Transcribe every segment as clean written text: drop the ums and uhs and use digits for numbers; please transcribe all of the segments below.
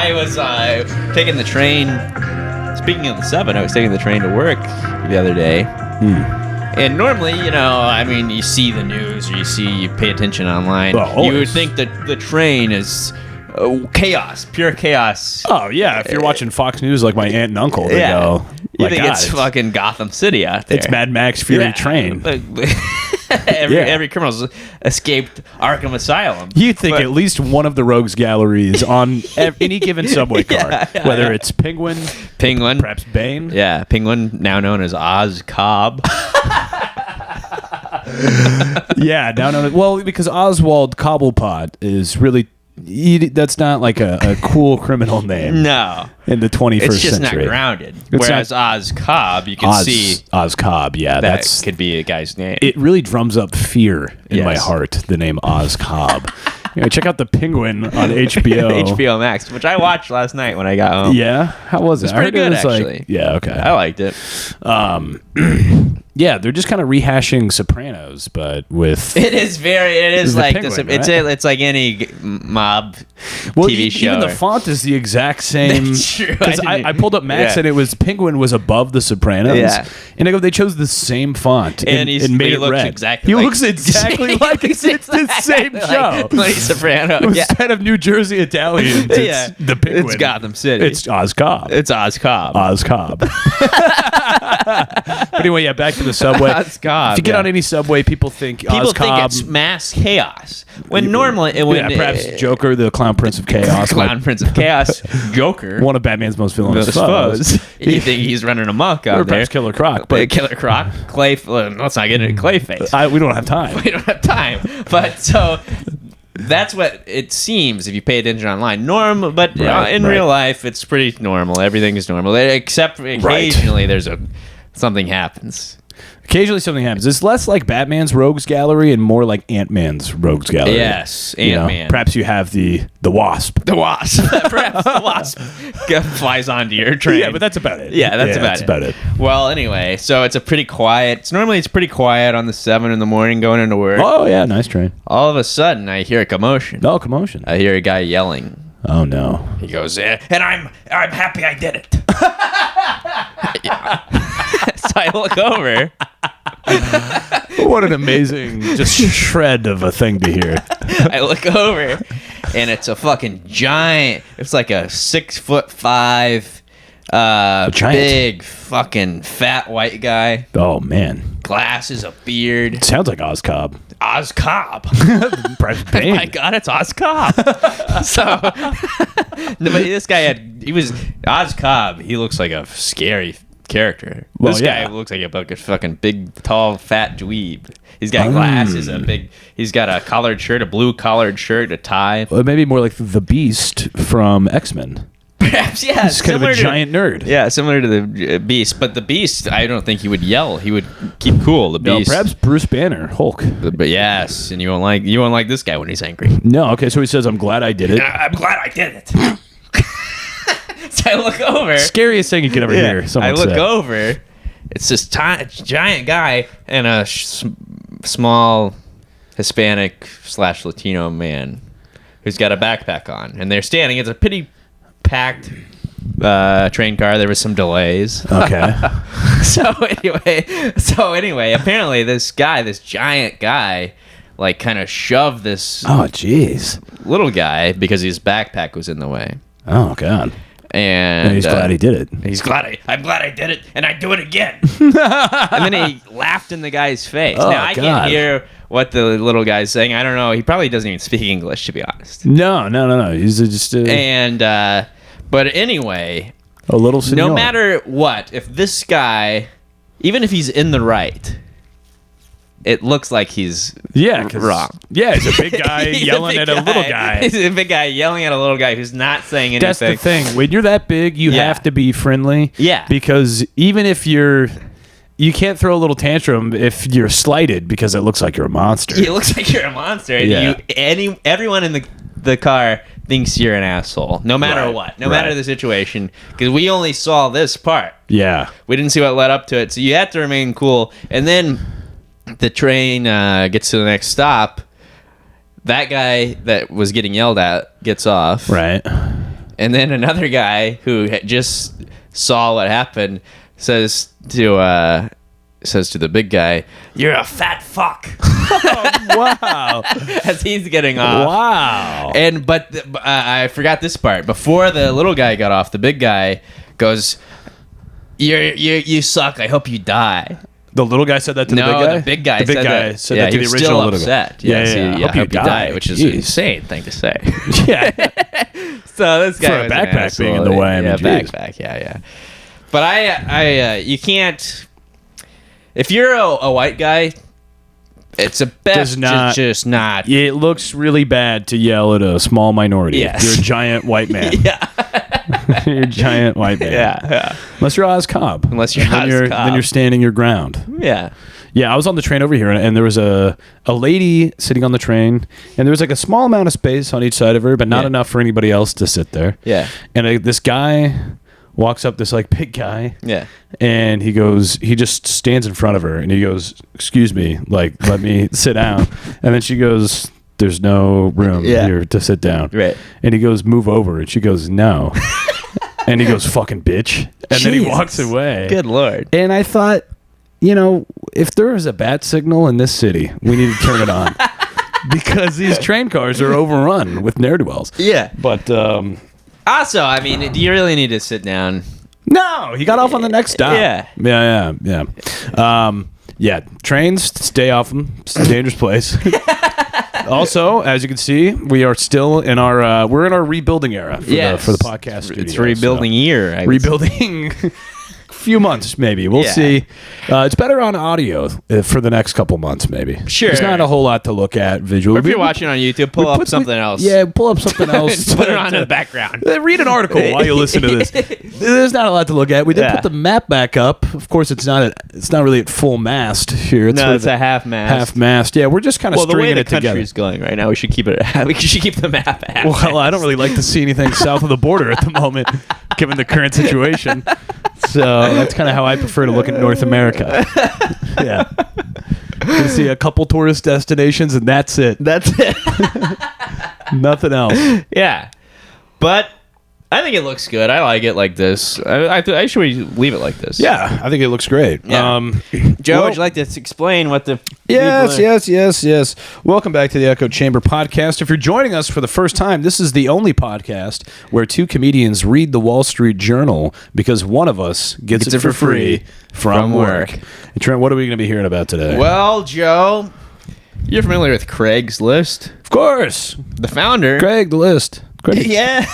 I was taking the train. Speaking of the 7, I was taking the train to work the other day. And normally, you see the news or you pay attention online. Well, you would think that the train is chaos, pure chaos. Oh, yeah. If you're watching Fox News like my aunt and uncle, they go, you think it's fucking Gotham City out there. It's Mad Max Fury Train. Every criminal's escaped Arkham Asylum. You'd think at least one of the rogues galleries on any given subway car, whether it's Penguin, perhaps Bane. Yeah, Penguin, now known as Oz Cobb. Yeah, now known as, well, because Oswald Cobblepot is really... that's not like a cool criminal name. No. In the 21st century. It's just not grounded. Whereas Oz Cobb, you can see... Oz Cobb, yeah. That could be a guy's name. It really drums up fear in my heart, the name Oz Cobb. Check out The Penguin on HBO. HBO Max, which I watched last night when I got home. Yeah? How was it? It was pretty good, actually. Yeah, okay. I liked it. Yeah, they're just kind of rehashing Sopranos, but with... It is like Penguin, this. Right? It's like any mob TV show. Even the font is the exact same. That's true. Because I pulled up Max and it was Penguin was above the Sopranos. Yeah. And I go, they chose the same font and made it red. Exactly he looks exactly like it's the same show. Like Soprano. Instead of New Jersey Italians, it's the Penguin. It's Gotham City. It's Oz Cobb. It's Oz Cobb. Oz Cobb. But anyway, yeah, back to the subway. Oz Cobb, if you get on any subway, people think Oz Cobb. It's mass chaos. When normally... perhaps Joker, the Clown Prince of Chaos. Prince of Chaos. Joker. One of Batman's most villainous foes. You think he's running amok out or there. Perhaps Killer Croc. But Killer Croc. Let's not get into Clayface. We don't have time. We don't have time. But so... That's what it seems if you pay attention online. But in real life, it's pretty normal. Everything is normal, except occasionally something happens. Occasionally something happens. It's less like Batman's Rogues Gallery and more like Ant-Man's Rogues Gallery. Yes, Ant-Man. Perhaps you have the Wasp. The Wasp. Perhaps the Wasp flies onto your train. Yeah, but that's about it. Yeah, that's about it. Well, anyway, so it's pretty quiet on the 7 in the morning going into work. Oh, yeah, nice train. All of a sudden, I hear a commotion. Oh, commotion. I hear a guy yelling. Oh, no. He goes, and I'm happy I did it. So I look over. What an amazing just shred of a thing to hear. I look over, and it's a fucking giant. It's like a 6'5", big fucking fat white guy. Oh, man. Glasses, a beard. Sounds like Oz Cobb. Oz Cobb. Oh my God, it's Oz Cobb. So, but this guy was Oz Cobb. He looks like a scary character. Well, this guy looks like a fucking big, tall, fat dweeb. He's got glasses, he's got a collared shirt, a blue collared shirt, a tie. Well, maybe more like the Beast from X-Men. Perhaps, yeah. He's kind of a giant nerd. Yeah, similar to the Beast. But the Beast, I don't think he would yell. He would keep cool. The Beast. No, perhaps Bruce Banner, Hulk. But yes, and you won't like this guy when he's angry. No, okay, so he says, I'm glad I did it. I'm glad I did it. So I look over. Scariest thing you could ever hear. I look over. It's this giant guy and a small Hispanic / Latino man who's got a backpack on. And they're standing. It's a pretty packed train car. There was some delays. Okay. So anyway, apparently this giant guy, like kind of shoved this little guy because his backpack was in the way. Oh, God. And he's glad he did it. I'm glad I did it, and I do it again. And then he laughed in the guy's face. Oh, now I can't hear what the little guy's saying. I don't know. He probably doesn't even speak English, to be honest. No. He's just but anyway, a little senor. No matter what, if this guy, even if he's in the right, it looks like he's wrong. Yeah, he's a big guy yelling at a little guy. He's a big guy yelling at a little guy who's not saying anything. That's the thing. When you're that big, you have to be friendly. Yeah. Because even if you can't throw a little tantrum if you're slighted because it looks like you're a monster. It looks like you're a monster. And everyone in the car thinks you're an asshole, no matter what, no matter the situation, because we only saw this part. Yeah. We didn't see what led up to it, so you have to remain cool. And then the train gets to the next stop. That guy that was getting yelled at gets off. Right. And then another guy who just saw what happened says to the big guy, "You're a fat fuck." Wow. As he's getting off. Wow. But I forgot this part. Before the little guy got off, the big guy goes, "You suck. I hope you die." The little guy said that to the big guy? The big guy said that to the original little guy. Yeah, I hope you die. which is an insane thing to say. Yeah. So this guy For a was an backpack asshole. being in the way. I mean, geez. Backpack. Yeah. But I you can't. If you're a white guy, it's a best just not. It looks really bad to yell at a small minority. Yes. You're a giant white man. Yeah. You're a giant white man. Yeah. Unless you're Oz Cobb. Then you're standing your ground. Yeah. Yeah, I was on the train over here, and there was a lady sitting on the train, and there was like a small amount of space on each side of her, but not enough for anybody else to sit there. Yeah. And this guy walks up, this like big guy. Yeah. And he just stands in front of her, and he goes, "Excuse me, like, let me sit down." And then she goes, "There's no room here to sit down." Right. And he goes, "Move over." And she goes, "No." And he goes, "Fucking bitch." And then he walks away. Good Lord. And I thought, if there is a bat signal in this city, we need to turn it on. Because these train cars are overrun with ne'er-do-wells. Yeah. But, also, I mean, do you really need to sit down? no, he got off on the next stop. Yeah. Yeah. Trains, stay off them. It's a dangerous place. Also, as you can see, we are still in our we're in our rebuilding era for the podcast studio. It's rebuilding year. Rebuilding few months maybe. We'll see. It's better on audio for the next couple months maybe. Sure. There's not a whole lot to look at visually. Or if you're watching on YouTube, pull up something else. Yeah, pull up something else. Put it on in the background. Read an article while you listen to this. There's not a lot to look at. We did put the map back up. Of course, it's not really at full mast here. It's It's a half mast. Half mast. Yeah, we're just kind of stringing it together. The way the country's going right now, we should keep the map at half Well, mast. I don't really like to see anything south of the border at the moment, given the current situation. So that's kind of how I prefer to look at North America. Yeah. You see a couple tourist destinations, and that's it. That's it. Nothing else. Yeah. But I think it looks good. I like it like this. I should leave it like this. Yeah, I think it looks great. Yeah. Joe, would you like to explain what the... Yes. Welcome back to the Echo Chamber podcast. If you're joining us for the first time, this is the only podcast where two comedians read the Wall Street Journal because one of us gets it for free from work. And Trent, what are we going to be hearing about today? Well, Joe, you're familiar with Craigslist? Of course. The founder... Craig, the list. Craig. Yeah.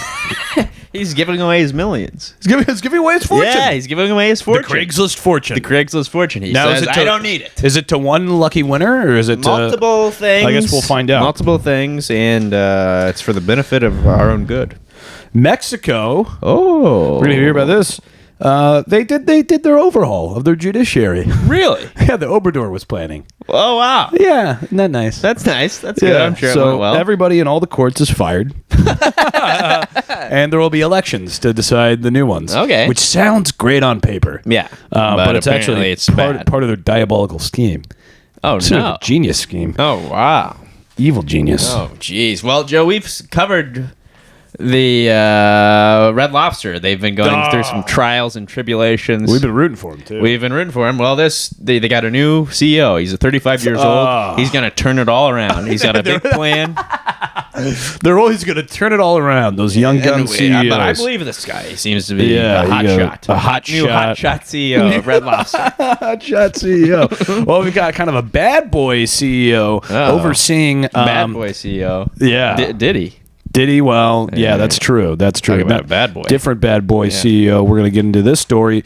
He's giving away his millions. He's giving away his fortune. Yeah, he's giving away his fortune. The Craigslist fortune. The Craigslist fortune. He now, says, I don't need it. Is it to one lucky winner, or is it multiple things? I guess we'll find out. Multiple things, and it's for the benefit of our own good. Mexico. Oh. We're going to hear about this. They did their overhaul of their judiciary. Really? Yeah, the Obrador was planning. Oh, wow. Yeah, isn't that nice? That's nice. That's good. I'm sure it went well. Everybody in all the courts is fired. And there will be elections to decide the new ones. Okay. Which sounds great on paper. Yeah. But it's actually bad. part of their diabolical scheme. Oh, It's no. a genius scheme. Oh, wow. Evil genius. Oh, jeez. Well, Joe, we've covered the Red Lobster. They've been going through some trials and tribulations. We've been rooting for him, too. We've been rooting for him. Well, they got a new CEO. He's 35 years old. He's going to turn it all around. He's got a big plan. They're always going to turn it all around, those young gun CEOs. But I believe this guy. He seems to be a hot shot. A hot new hot shot CEO of Red Lobster. Hot shot CEO. Well, we got kind of a bad boy CEO overseeing... bad boy CEO. Yeah. Did he? Did he? Well, yeah, that's true. That's true. Talking about a bad boy. Different bad boy CEO. We're going to get into this story.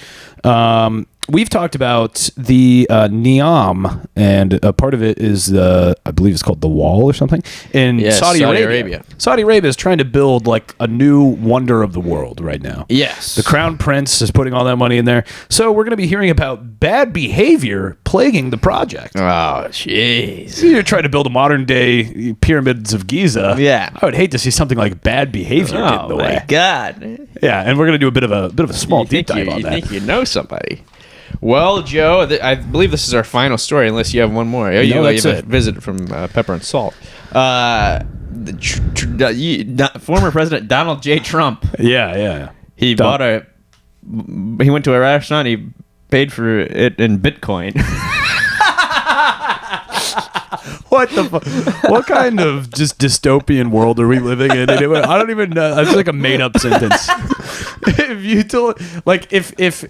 We've talked about the Neom, and a part of it is I believe it's called the Wall or something in Saudi Arabia. Saudi Arabia is trying to build like a new wonder of the world right now. Yes, the Crown Prince is putting all that money in there. So we're going to be hearing about bad behavior plaguing the project. Oh, jeez! You're trying to build a modern day pyramids of Giza. Yeah, I would hate to see something like bad behavior get in the way. Oh my God! Yeah, and we're going to do a bit of a small deep dive on that. You think you know somebody? Well, Joe, I believe this is our final story, unless you have one more. No, that's you have it. a visit from Pepper and Salt. former President Donald J. Trump. Yeah. He he went to a restaurant. He paid for it in Bitcoin. What the fuck? What kind of just dystopian world are we living in? I don't even know. It's like a made up sentence. If you told, like, if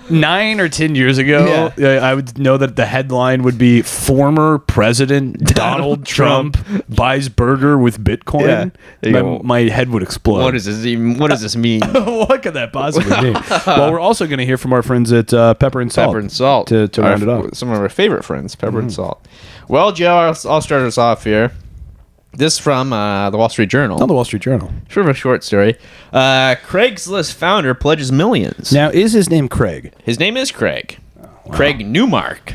9 or 10 years ago, I would know that the headline would be former President Donald Trump buys burger with Bitcoin. My head would explode. What does this mean? What could that possibly mean? Well, we're also going to hear from our friends at Pepper and Salt. Pepper and Salt. To round it up. Some of our favorite friends, Pepper and Salt. Well, Joe, I'll start us off here. This from the Wall Street Journal. On the Wall Street Journal. Sort of a short story. Craigslist founder pledges millions. Now, is his name Craig? His name is Craig. Oh, wow. Craig Newmark.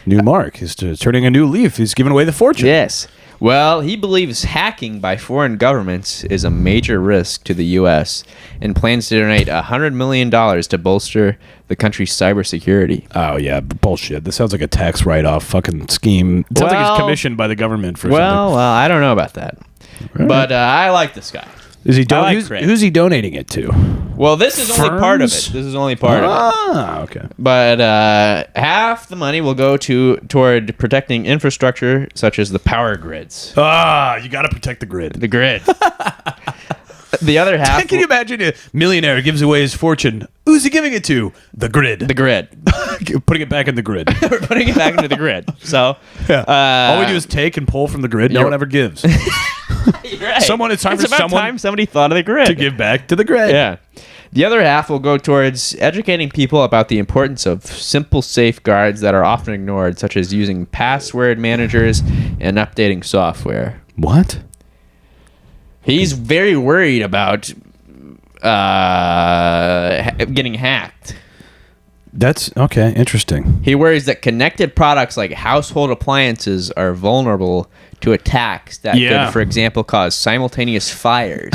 Newmark is turning a new leaf. He's giving away the fortune. Yes. Well, he believes hacking by foreign governments is a major risk to the U.S. and plans to donate $100 million to bolster the country's cybersecurity. Oh, yeah. Bullshit. This sounds like a tax write-off fucking scheme. It sounds like he's commissioned by the government for something. Well, I don't know about that. Right. But I like this guy. Is he who's he donating it to? Well, this is only part of it. This is only part of it. Ah, okay. But half the money will go toward protecting infrastructure such as the power grids. You got to protect the grid. The grid. The other half. Can you imagine a millionaire gives away his fortune? Who's he giving it to? The grid. The grid. Putting it back in the grid. We're putting it back into the grid. So all we do is take and pull from the grid. No one ever gives. You're right. It's about time somebody thought of the grid to give back to the grid. Yeah. The other half will go towards educating people about the importance of simple safeguards that are often ignored, such as using password managers and updating software. What? He's very worried about getting hacked. That's okay. Interesting. He worries that connected products like household appliances are vulnerable to attacks that could, for example, cause simultaneous fires,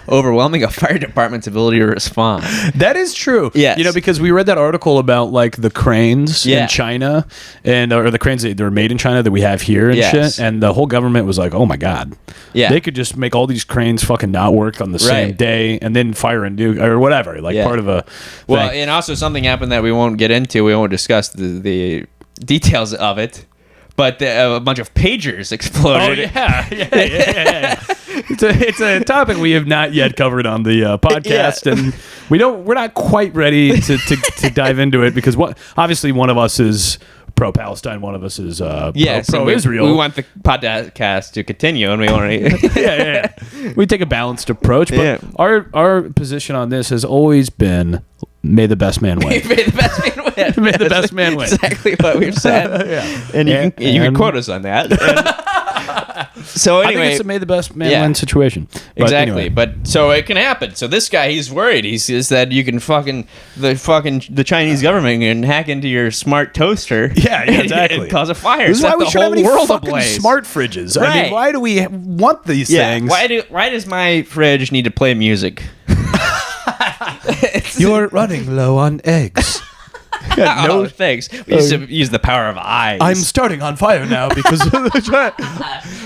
overwhelming a fire department's ability to respond. That is true. Yes. You know, because we read that article about like the cranes in China or the cranes that are made in China that we have here and shit. And the whole government was like, oh my God. Yeah. They could just make all these cranes fucking not work on the same day and then fire a nuke or whatever. Like part of a Well, and also something happened that we won't get into. We won't discuss the details of it. But a bunch of pagers exploded. Oh, yeah. It's a topic we have not yet covered on the podcast, and we're not quite ready to dive into it because obviously one of us is pro-Palestine, one of us is pro-Israel. We want the podcast to continue, and we want to we take a balanced approach, but our position on this has always been may the best man win. May the best man win. May the best man win. Exactly what we've said. And you can quote us on that. So anyway, I think it's a may the best man win situation. But exactly. Anyway. But so it can happen. So this guy, he's worried. He says that you can the Chinese government can hack into your smart toaster. Yeah, exactly. And cause a fire. This is why we should have any fucking smart fridges. Right. I mean, why do we want these things? Why does my fridge need to play music? You're running low on eggs. No thanks. We used to use the power of eyes. I'm starting on fire now because of the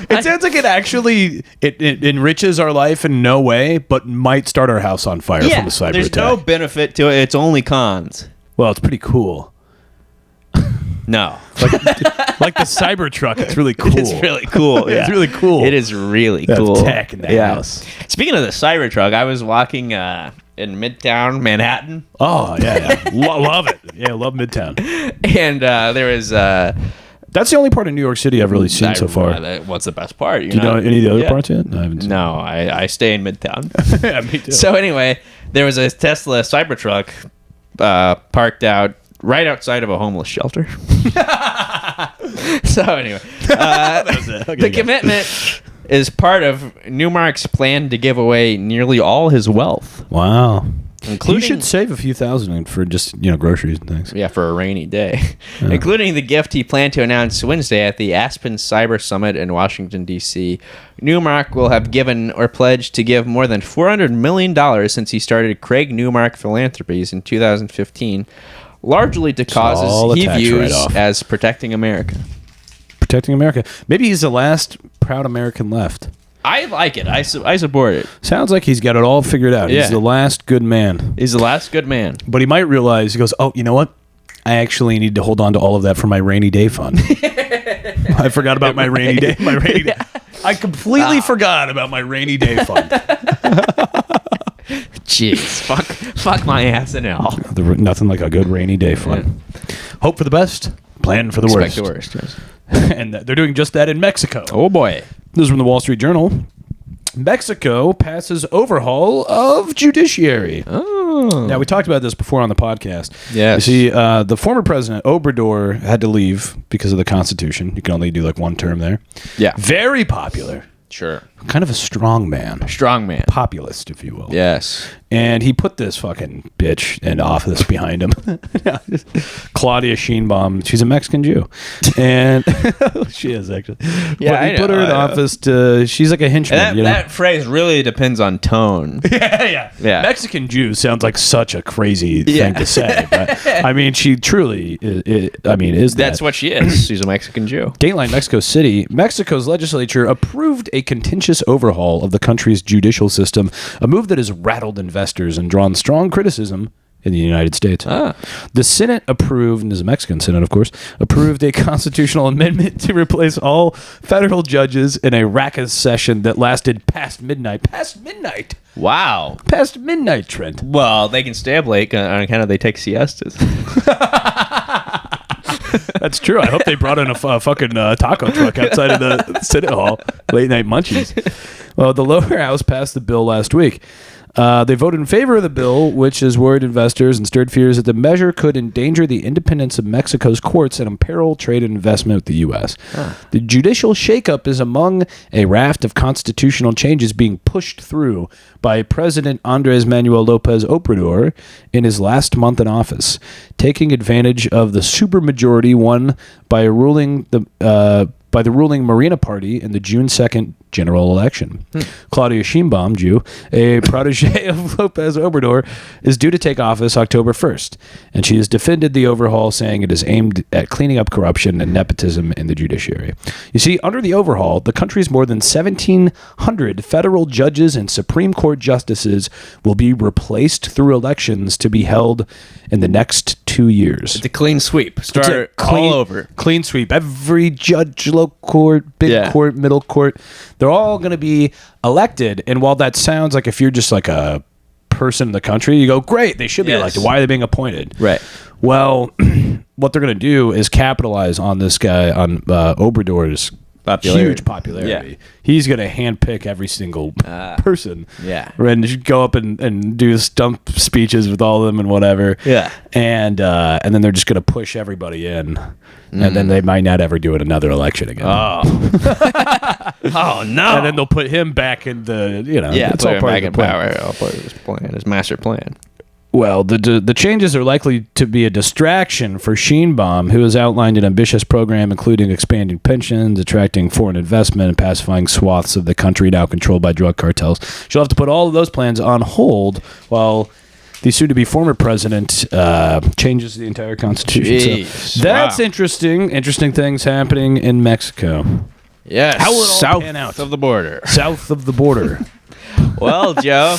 It sounds like it enriches our life in no way, but might start our house on fire from a cyber there's attack. No benefit to it. It's only cons. Well, it's pretty cool. No. Like the Cybertruck. It's really cool. It's really cool. It's really cool. It is really cool. Tech in the house. Speaking of the Cybertruck, I was walking in Midtown Manhattan. Oh, yeah. Love it. Yeah, love Midtown. And there was... that's the only part of New York City I've really seen so far. What's the best part? Do you know any of the other parts yet? No, I haven't seen No, I stay in Midtown. Yeah, me too. So anyway, there was a Tesla Cybertruck parked out right outside of a homeless shelter. So anyway, the commitment is part of Newmark's plan to give away nearly all his wealth. Wow. Including, you should save a few thousand for just groceries and things. Yeah, for a rainy day. Yeah. Including the gift he planned to announce Wednesday at the Aspen Cyber Summit in Washington, D.C. Newmark will have given or pledged to give more than $400 million since he started Craig Newmark Philanthropies in 2015, largely to causes he views as protecting America. protecting America. Maybe he's the last proud American left. I like it. I support it. Sounds like he's got it all figured out. Yeah. He's the last good man. He's the last good man. But he might realize, he goes, oh, you know what? I actually need to hold on to all of that for my rainy day fund. I forgot about my rainy day. I completely forgot about my rainy day fund. Jeez, fuck my SNL. Nothing like a good rainy day fund. Yeah. Hope for the best, plan for the worst. Expect the worst, yes. And they're doing just that in Mexico. Oh, boy. This is from the Wall Street Journal. Mexico passes overhaul of judiciary. Oh. Now, we talked about this before on the podcast. Yes. You see, the former president, Obrador, had to leave because of the Constitution. You can only do like one term there. Yeah. Very popular. Sure. Kind of a strong man. Strong man. Populist, if you will. Yes. And he put this fucking bitch in office behind him. Claudia Sheinbaum. She's a Mexican Jew. And she is, actually. Yeah, but he put her in office to... She's like a henchman. That phrase really depends on tone. Yeah. Mexican Jew sounds like such a crazy thing to say. But, I mean, she truly is that. That's what she is. She's a Mexican Jew. Dateline Mexico City. Mexico's legislature approved a contentious overhaul of the country's judicial system, a move that has rattled investors and drawn strong criticism in the United States. The Senate approved, and this is a Mexican Senate, of course, approved a constitutional amendment to replace all federal judges in a raucous session that lasted past midnight. Past midnight! Wow. Past midnight, Trent. Well, they can stay up late on account of they take siestas. That's true. I hope they brought in a fucking taco truck outside of the Senate Hall. Late night munchies. Well, the lower house passed the bill last week. They voted in favor of the bill, which has worried investors and stirred fears that the measure could endanger the independence of Mexico's courts and imperil trade and investment with the U.S. The judicial shakeup is among a raft of constitutional changes being pushed through by President Andres Manuel Lopez Obrador in his last month in office, taking advantage of the supermajority won by the ruling Morena Party in the June 2nd general election. Claudia Sheinbaum, Jew, a protege of Lopez Obrador, is due to take office October 1st, and she has defended the overhaul, saying it is aimed at cleaning up corruption and nepotism in the judiciary. You see, under the overhaul, the country's more than 1,700 federal judges and Supreme Court justices will be replaced through elections to be held in the next 2 years. It's a clean sweep. Start all over. Clean sweep. Every judge, low court, big court, middle court, they're all going to be elected. And while that sounds like if you're just like a person in the country, you go, great, they should be elected. Why are they being appointed? Right. Well, what they're going to do is capitalize on this guy, on Obrador's huge popularity. Yeah. He's going to handpick every single person. Yeah. And just go up and do stump speeches with all of them and whatever. Yeah. And then they're just going to push everybody in. And then they might not ever do it another election again. Oh. Oh, no. And then they'll put him back in the, it's all part of the power. All part of his plan, his master plan. Well, the changes are likely to be a distraction for Sheinbaum, who has outlined an ambitious program including expanding pensions, attracting foreign investment, and pacifying swaths of the country now controlled by drug cartels. She'll have to put all of those plans on hold while the soon-to-be former president changes the entire constitution. So that's interesting. Interesting things happening in Mexico. Yes. How will it all pan out? South of the border. South of the border. Well, Joe,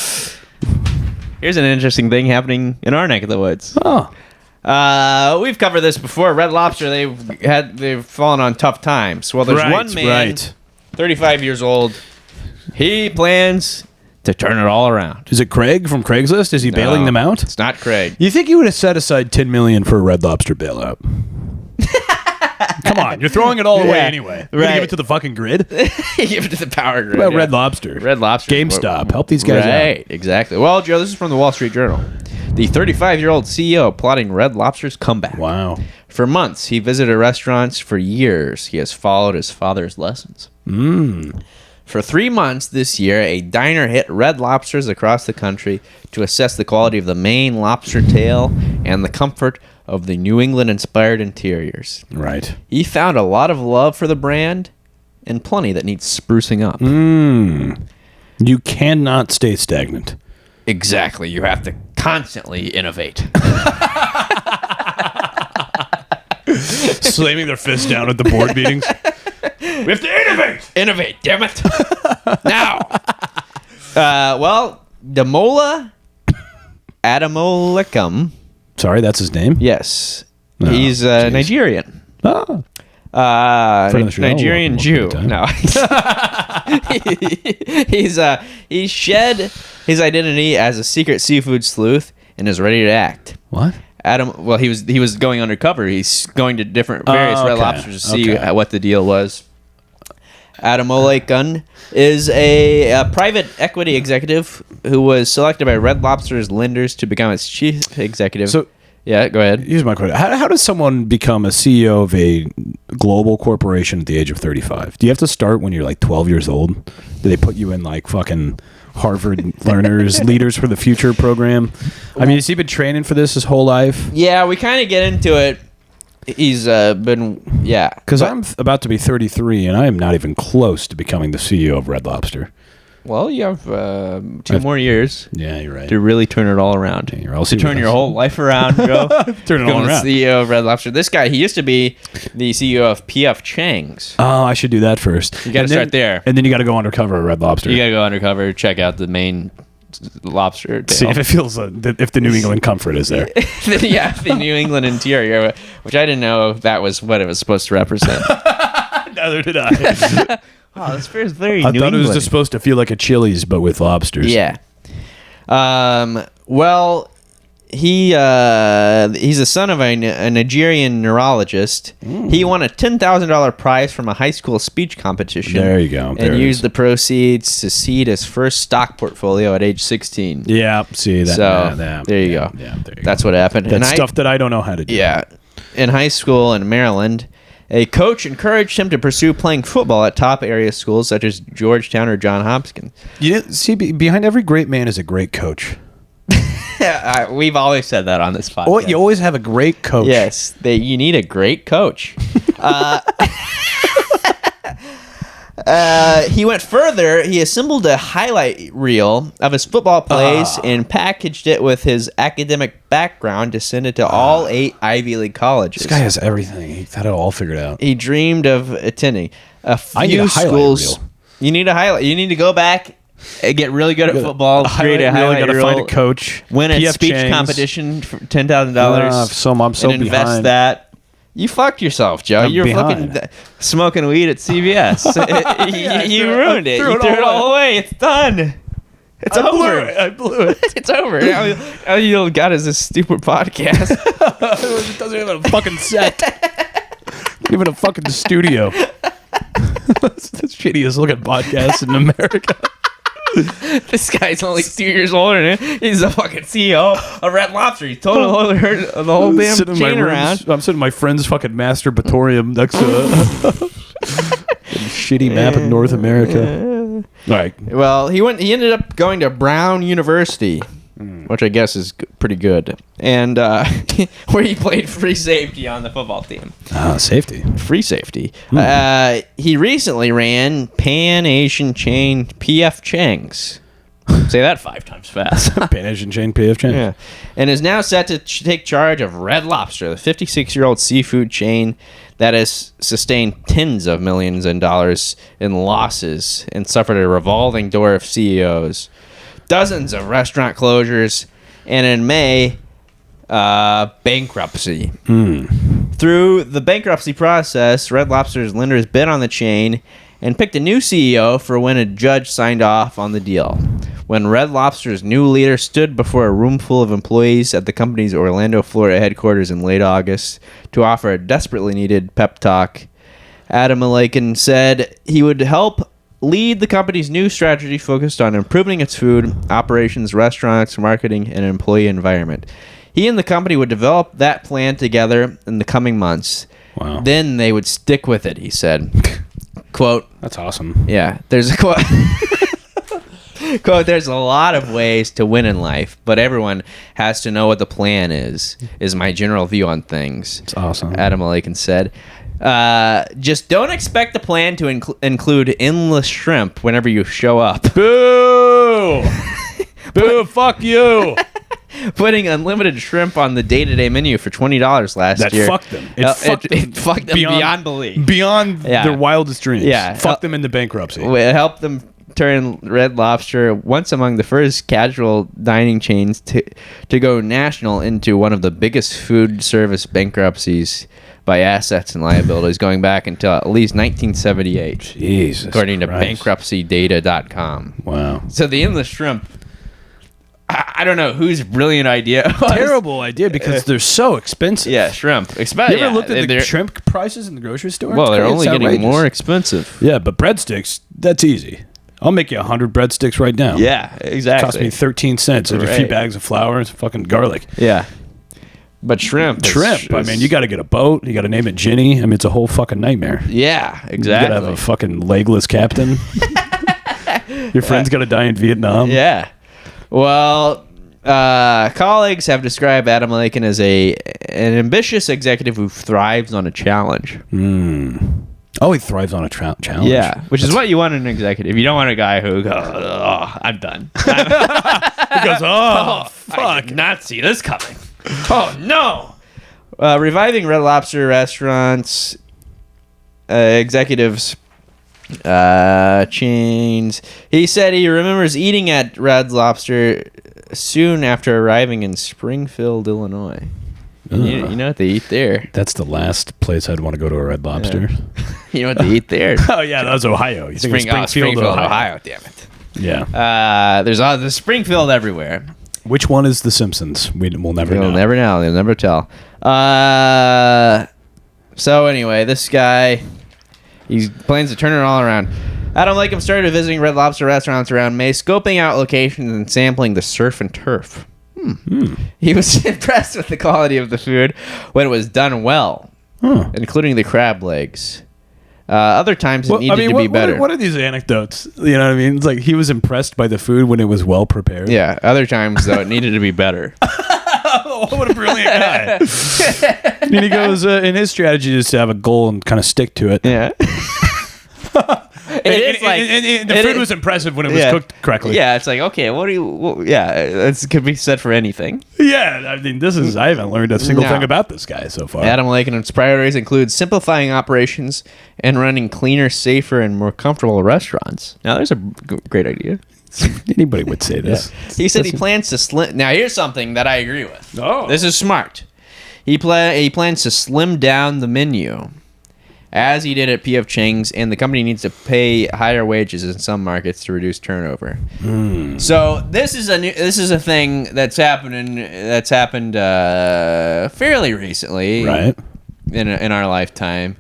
here's an interesting thing happening in our neck of the woods. Oh. We've covered this before. Red Lobster, they've fallen on tough times. Well, there's one man, 35 years old. He plans to turn it all around. Is it Craig from Craigslist? Is he bailing them out? It's not Craig. You think you would have set aside $10 million for a Red Lobster bailout? Come on, you're throwing it all away anyway. You're gonna give it to the fucking grid? Give it to the power grid. What about Red Lobster? Red Lobster. GameStop. Help these guys out. Right, exactly. Well, Joe, this is from the Wall Street Journal. The 35-year-old CEO plotting Red Lobster's comeback. Wow. For months, he visited restaurants. For years, he has followed his father's lessons. For 3 months this year, a diner hit Red Lobsters across the country to assess the quality of the main lobster tail and the comfort of the New England-inspired interiors. Right. He found a lot of love for the brand and plenty that needs sprucing up. You cannot stay stagnant. Exactly. You have to constantly innovate. Slamming their fists down at the board meetings. We have to innovate. Innovate, damn it. Now. Damola Adamolicum. Sorry, that's his name? Yes. Oh, he's Nigerian. Oh. Nigerian Jew. No. He shed his identity as a secret seafood sleuth and is ready to act. What? He was going undercover. He's going to various Red Lobsters to see what the deal was. Adam Olegun is a private equity executive who was selected by Red Lobster's lenders to become its chief executive. So, yeah, go ahead. Here's my question. How does someone become a CEO of a global corporation at the age of 35? Do you have to start when you're like 12 years old? Do they put you in like fucking Harvard Learners Leaders for the Future program? I mean, has he been training for this his whole life? Yeah, we kind of get into it. He's because I'm about to be 33 and I am not even close to becoming the CEO of Red Lobster. Well, you have 2 more years. Yeah, you're right. To really turn it all around. Yeah, to turn your whole life around, Joe. Turn it all around. The CEO of Red Lobster. This guy, he used to be the CEO of PF Chang's. Oh, I should do that first. You got to start there. And then you got to go undercover at Red Lobster. You got to go undercover, check out the main lobster tail. See if it feels if the New England comfort is there. Yeah, the New England interior, which I didn't know that was what it was supposed to represent. Neither did I. Wow, this feels very I New thought England. it was just supposed to feel like a Chili's, but with lobsters. Yeah. Well, he's the son of a Nigerian neurologist. He won a $10,000 prize from a high school speech competition. There you go. And used the proceeds to seed his first stock portfolio at age 16. Yeah, see that. So, there you go. Yeah, there you That's what happened. That's stuff that I don't know how to do. Yeah. In high school in Maryland, a coach encouraged him to pursue playing football at top area schools such as Georgetown or Johns Hopkins. See, behind every great man is a great coach. We've always said that on this podcast. Oh, you always have a great coach. Yes, you need a great coach. He went further. He assembled a highlight reel of his football plays and packaged it with his academic background to send it to all 8 Ivy League colleges. This guy has everything. He had it all figured out. He dreamed of attending a few I need a schools. highlight reel. You need a highlight. You need to go back and get really good at football. Create a highlight reel. Find a coach. Win a PF speech Chang's. competition for $10,000. I'm so and invest behind. that. You fucked yourself, Joe. I'm You're behind. fucking smoking weed at CVS. you ruined it. You threw it all away. It's done. It's over. I blew it. It's over. All you got is this stupid podcast. It doesn't even have a fucking set. Even a fucking studio. That's the shittiest looking podcast in America. This guy's only 2 years older than him. He's the fucking CEO of Red Lobster. He totally heard the whole damn chain around. I'm sitting in my friend's fucking masturbatorium next to a shitty map of North America. All right. Well, he ended up going to Brown University, which I guess is pretty good, and where he played free safety on the football team. Safety. Free safety. He recently ran Pan-Asian chain PF Chang's. Say that 5 times fast. Pan-Asian chain, PF Chang's. Yeah. And is now set to take charge of Red Lobster, the 56-year-old seafood chain that has sustained tens of millions in dollars in losses and suffered a revolving door of CEOs, dozens of restaurant closures, and in May, bankruptcy. Through the bankruptcy process, Red Lobster's lenders bid on the chain and picked a new CEO for when a judge signed off on the deal. When Red Lobster's new leader stood before a room full of employees at the company's Orlando, Florida headquarters in late August to offer a desperately needed pep talk, Adam Malakin said he would help lead the company's new strategy focused on improving its food, operations, restaurants, marketing, and employee environment. He and the company would develop that plan together in the coming months. Wow. Then they would stick with it, he said. Quote. That's awesome. Yeah, there's a quote. Quote, there's a lot of ways to win in life, but everyone has to know what the plan is my general view on things. It's awesome. Adam Malakin said. Just don't expect the plan to include endless shrimp whenever you show up. Boo! Boo, fuck you! putting unlimited shrimp on the day-to-day menu for $20 last year. Fucked them. It fucked them beyond belief. Beyond their wildest dreams. Yeah. Fucked them into bankruptcy. It helped them turn Red Lobster, once among the first casual dining chains to go national, into one of the biggest food service bankruptcies by assets and liabilities going back until at least 1978. Jesus according Christ. to bankruptcydata.com. Wow. So the endless shrimp, I don't know whose brilliant idea it was. Terrible idea because they're so expensive. Yeah, shrimp. You ever looked at the shrimp prices in the grocery store? Well, they're only getting more expensive. Yeah, but breadsticks, that's easy. I'll make you 100 breadsticks right now. Yeah, exactly. It cost me 13 cents and a few bags of flour and some fucking garlic. Yeah. But shrimp. I mean, you got to get a boat. You got to name it Ginny. I mean, it's a whole fucking nightmare. Yeah, exactly. You got to have a fucking legless captain. Your friend's got to die in Vietnam. Yeah. Well, colleagues have described Adam Lakin as an ambitious executive who thrives on a challenge. Oh, he thrives on a challenge. Yeah, which is what you want in an executive. You don't want a guy who goes, "Oh, I'm done." He goes, "Oh, fuck, I did not see this coming." Oh no! Reviving Red Lobster restaurants, executives, chains. He said he remembers eating at Red Lobster soon after arriving in Springfield, Illinois. You know what they eat there? That's the last place I'd want to go to a Red Lobster. Yeah. You know what they eat there? Oh yeah, that was Ohio. Springfield, Ohio. Damn it. Yeah. There's the Springfield everywhere. Which one is The Simpsons? We'll never know. We'll never know. They'll never tell. So anyway, this guy, he plans to turn it all around. Adam Lakin started visiting Red Lobster restaurants around May, scoping out locations and sampling the surf and turf. He was impressed with the quality of the food when it was done well, including the crab legs. Other times it needed to be better. What are these anecdotes? You know what I mean? It's like he was impressed by the food when it was well prepared. Yeah. Other times, though, it needed to be better. What a brilliant guy. And he goes, and his strategy is to have a goal and kind of stick to it. Yeah. And the food was impressive when it was cooked correctly. Yeah, it's like, okay, it could be said for anything. Yeah, I mean, I haven't learned a single thing about this guy so far. Adam Lakin's priorities include simplifying operations and running cleaner, safer, and more comfortable restaurants. Now, there's a great idea. Anybody would say this. Yeah. He said he plans to slim. Now, here's something that I agree with. Oh. This is smart. He plans to slim down the menu, as he did at P.F. Chang's, and the company needs to pay higher wages in some markets to reduce turnover. So this is a thing that's happened fairly recently, right? In our lifetime.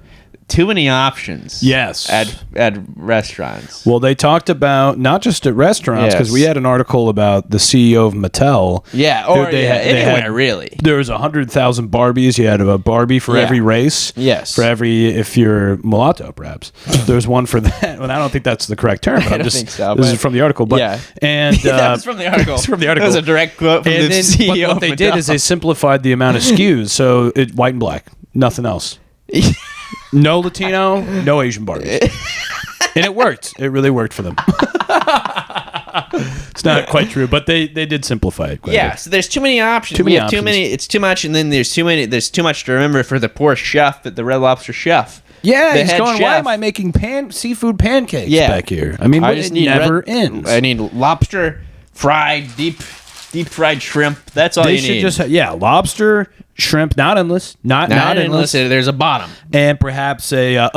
Too many options. Yes. At restaurants. Well, they talked about not just at restaurants, because we had an article about the CEO of Mattel. Yeah, anywhere really. There was 100,000 Barbies. You had a Barbie for every race. Yes. If you're mulatto, perhaps. There's one for that. Well, I don't think that's the correct term. But this is from the article. But, yeah. And that was from the article. It's from the article. That was a direct quote from the CEO. But what they did is they simplified the amount of SKUs, so it white and black, nothing else. No Latino, no Asian Barbies. And it worked. It really worked for them. It's not quite true, but they did simplify it. So there's too many options. It's too much, and then there's too much to remember for the poor chef at the Red Lobster chef. Yeah, he's going, why am I making seafood pancakes back here? I mean, it never ends. I need lobster, fried, deep fried shrimp. That's all you need. Lobster, shrimp, not endless. Not endless. There's a bottom. And perhaps a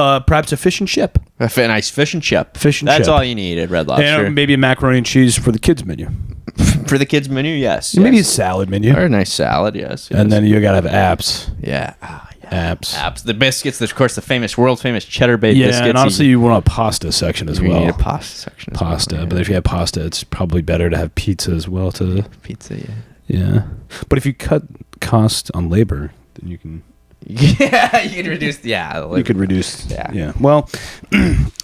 fish and chip. A nice fish and chip. That's all you need at Red Lobster. And maybe a macaroni and cheese for the kids menu. For the kids menu, yes. Maybe a salad menu. Or a nice salad, yes. And then you got to have apps. Yeah. Apps. The biscuits, of course, the world famous cheddar baked biscuits. Yeah, and honestly, you want a pasta section as well. You need a pasta section as well. But if you have pasta, it's probably better to have pizza as well. Pizza, yeah. Yeah. But if you cut cost on labor, then you can... Yeah, you can reduce... Yeah. You could reduce... Yeah. Well,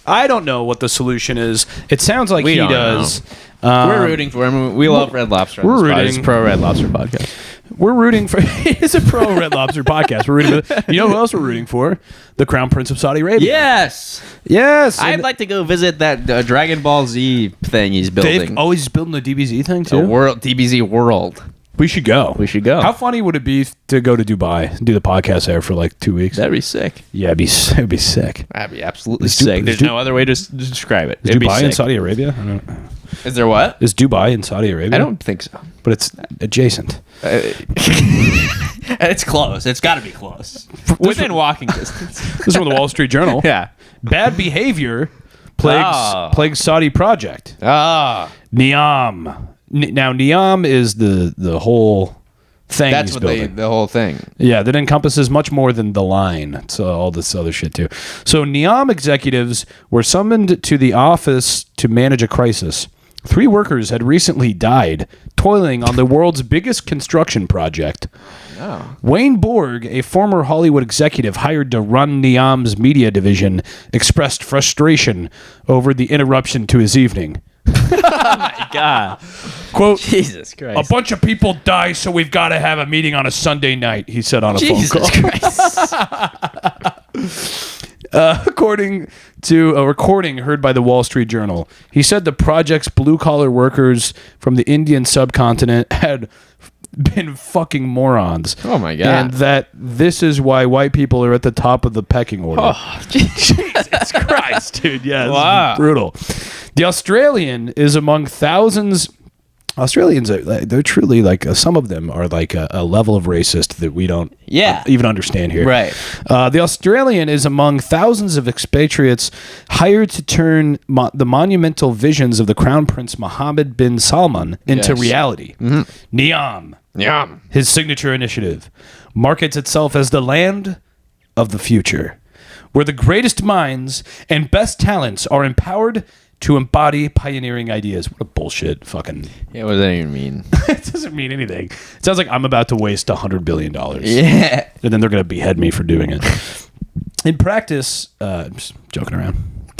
I don't know what the solution is. It sounds like he does. We're rooting for him. We love Red Lobster. We're rooting. It's pro Red Lobster podcast. We're rooting for... It's a pro Red Lobster podcast. We're rooting for... You know who else we're rooting for? The Crown Prince of Saudi Arabia. Yes. I'd like to go visit that Dragon Ball Z thing he's building. He's building the DBZ thing too? DBZ World. We should go. How funny would it be to go to Dubai and do the podcast there for like 2 weeks? That'd be sick. Yeah, it'd be sick. That'd be absolutely sick. There's no other way to describe it. Is Dubai in Saudi Arabia? I don't know. Is there what? Is Dubai in Saudi Arabia? I don't think so. But it's adjacent. It's close. It's got to be close. Within walking distance. This is from the Wall Street Journal. Yeah. Bad behavior plagues Saudi project. Neom. Now, Neom is the whole thing. That's what the whole thing. Yeah, that encompasses much more than the line. It's all this other shit too. So Neom executives were summoned to the office to manage a crisis. 3 workers had recently died toiling on the world's biggest construction project. Oh. Wayne Borg, a former Hollywood executive hired to run Neom's media division, expressed frustration over the interruption to his evening. Oh my God. Quote, Jesus Christ. A bunch of people die, so we've got to have a meeting on a Sunday night, he said on a phone call. Christ. According to a recording heard by the Wall Street Journal, he said the project's blue-collar workers from the Indian subcontinent had been fucking morons. Oh my God. And that this is why white people are at the top of the pecking order. Oh, Jesus Christ, dude. Yeah, wow. Brutal. The Australian is among thousands. Australians, they're truly like, some of them are like a level of racist that we don't even understand here. Right. The Australian is among thousands of expatriates hired to turn the monumental visions of the Crown Prince Mohammed bin Salman into reality. Mm-hmm. Neom, his signature initiative, markets itself as the land of the future, where the greatest minds and best talents are empowered to embody pioneering ideas. What a bullshit fucking... Yeah, what does that even mean? It doesn't mean anything. It sounds like I'm about to waste $100 billion. Yeah. And then they're going to behead me for doing it. In practice... I'm just joking around.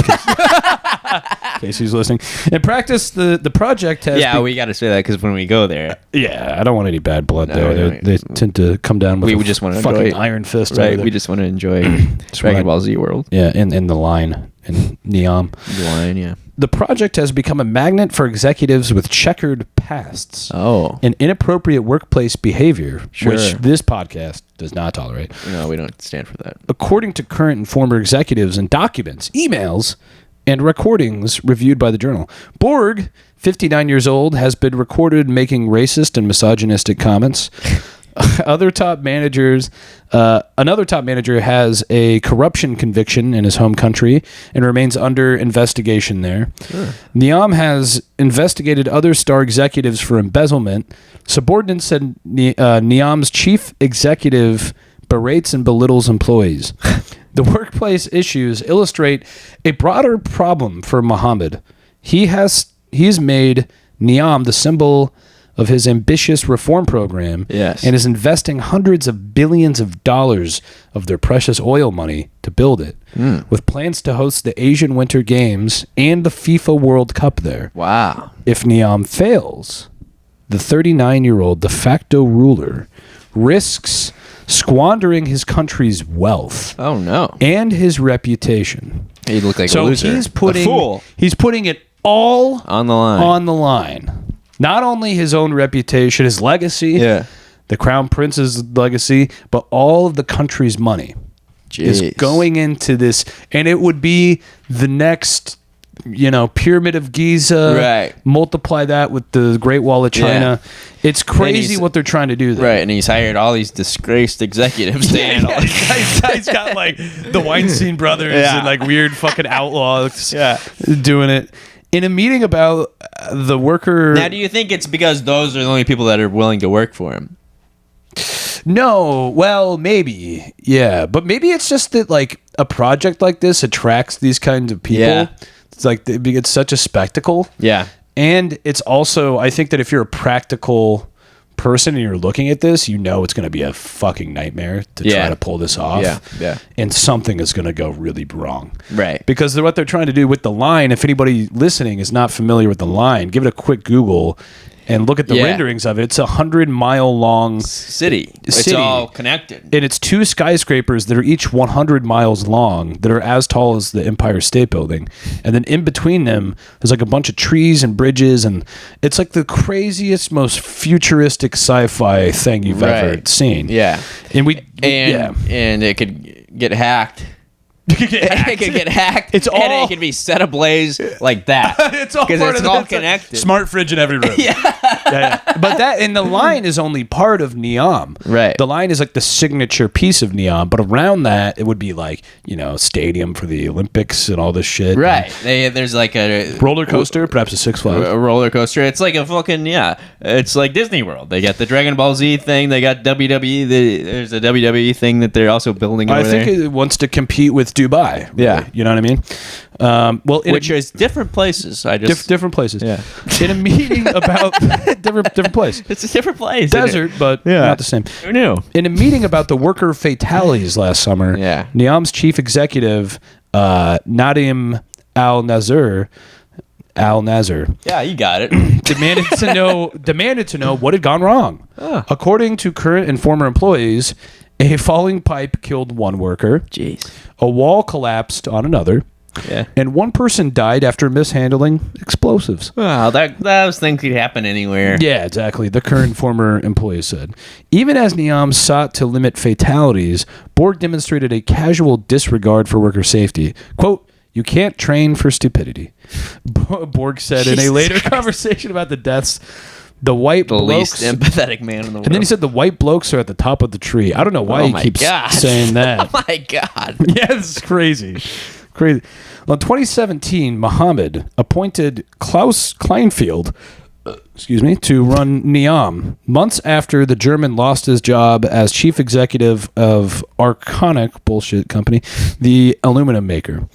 In case he's listening. In practice, the project has... Yeah, we got to say that because when we go there... Yeah, I don't want any bad blood there. They tend to come down with we just want to fucking enjoy, iron fist. Right, we just want to enjoy Dragon Ball Z world. Yeah, in the line. In Neom. The line, yeah. The project has become a magnet for executives with checkered pasts. Oh. And inappropriate workplace behavior, which this podcast does not tolerate. No, we don't stand for that. According to current and former executives and documents, emails, and recordings reviewed by the journal. Borg, 59 years old, has been recorded making racist and misogynistic comments. Another top manager has a corruption conviction in his home country and remains under investigation there. Sure. Neom has investigated other star executives for embezzlement. Subordinates said Neom's chief executive berates and belittles employees. The workplace issues illustrate a broader problem for Mohammed. He's made Neom the symbol of his ambitious reform program, and is investing hundreds of billions of dollars of their precious oil money to build it, with plans to host the Asian Winter Games and the FIFA World Cup there. Wow. If Neom fails, the 39-year-old de facto ruler risks squandering his country's wealth. Oh, no. And his reputation. He'd look like a loser. He's putting it all on the line. Not only his own reputation, his legacy, the Crown Prince's legacy, but all of the country's money is going into this. And it would be the next, Pyramid of Giza. Right. Multiply that with the Great Wall of China. Yeah. It's crazy what they're trying to do there. Right, and he's hired all these disgraced executives to handle it. He's got like the Weinstein brothers and like weird fucking outlaws doing it. In a meeting about the worker... Now, do you think it's because those are the only people that are willing to work for him? No. Well, maybe. Yeah. But maybe it's just that, like, a project like this attracts these kinds of people. Yeah. It's like, it's such a spectacle. Yeah. And it's also, I think that if you're a practical person and you're looking at this, it's going to be a fucking nightmare to try to pull this off. Yeah. And something is going to go really wrong. Right. Because what they're trying to do with the line, if anybody listening is not familiar with the line, give it a quick Google and look at the renderings of it. It's 100-mile long city. It's all connected. And it's 2 skyscrapers that are each 100 miles long that are as tall as the Empire State Building. And then in between them, there's like a bunch of trees and bridges. And it's like the craziest, most futuristic sci-fi thing you've ever seen. Yeah. And it could get hacked. It could get hacked. It's all, and it could be set ablaze like that. It's all because it's all connected. Smart fridge in every room. Yeah. But the line is only part of Neom. Right. The line is like the signature piece of Neom, but around that it would be like, stadium for the Olympics and all this shit. Right. There's like a roller coaster, perhaps a Six Flags. A roller coaster. It's like a fucking it's like Disney World. They got the Dragon Ball Z thing. They got WWE. There's a WWE thing that they're also building over there. I think it wants to compete with Dubai. Really. Yeah. You know what I mean? Which is different places. Different places. Yeah. In a meeting about different place. It's a different place. Desert, but not the same. Who knew? In a meeting about the worker fatalities last summer, Neom's chief executive, Nadim Al-Nazir. Yeah, you got it. demanded to know what had gone wrong. According to current and former employees, a falling pipe killed one worker. Jeez. A wall collapsed on another. Yeah. And one person died after mishandling explosives. Well, those things could happen anywhere. Yeah, exactly. The current and former employees said. Even as Neom sought to limit fatalities, Borg demonstrated a casual disregard for worker safety. Quote, "You can't train for stupidity," Borg said in a later conversation about the deaths. The least empathetic man in the world. And then he said the white blokes are at the top of the tree. I don't know why he keeps saying that. Oh my God. Yeah, this is crazy. Crazy. Well, in 2017, Mohammed appointed Klaus Kleinfeld, to run Neom, months after the German lost his job as chief executive of Arconic bullshit company, the aluminum maker.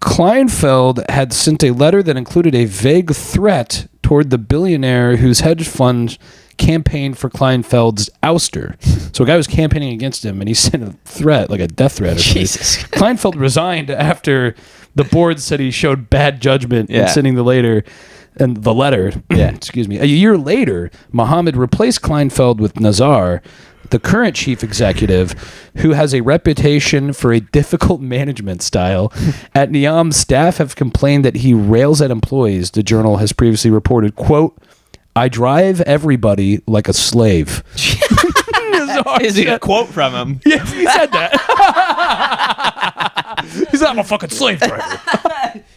Kleinfeld had sent a letter that included a vague threat toward the billionaire whose hedge fund campaigned for Kleinfeld's ouster. So a guy was campaigning against him, and he sent a threat, like a death threat. Or Jesus. Kleinfeld resigned after the board said he showed bad judgment in sending the letter. A year later, Mohammed replaced Kleinfeld with Nazar, the current chief executive, who has a reputation for a difficult management style. At Neom, staff have complained that he rails at employees. The Journal has previously reported, quote, "I drive everybody like a slave." Is it a quote from him? Yeah, he said that. He's not a fucking slave driver.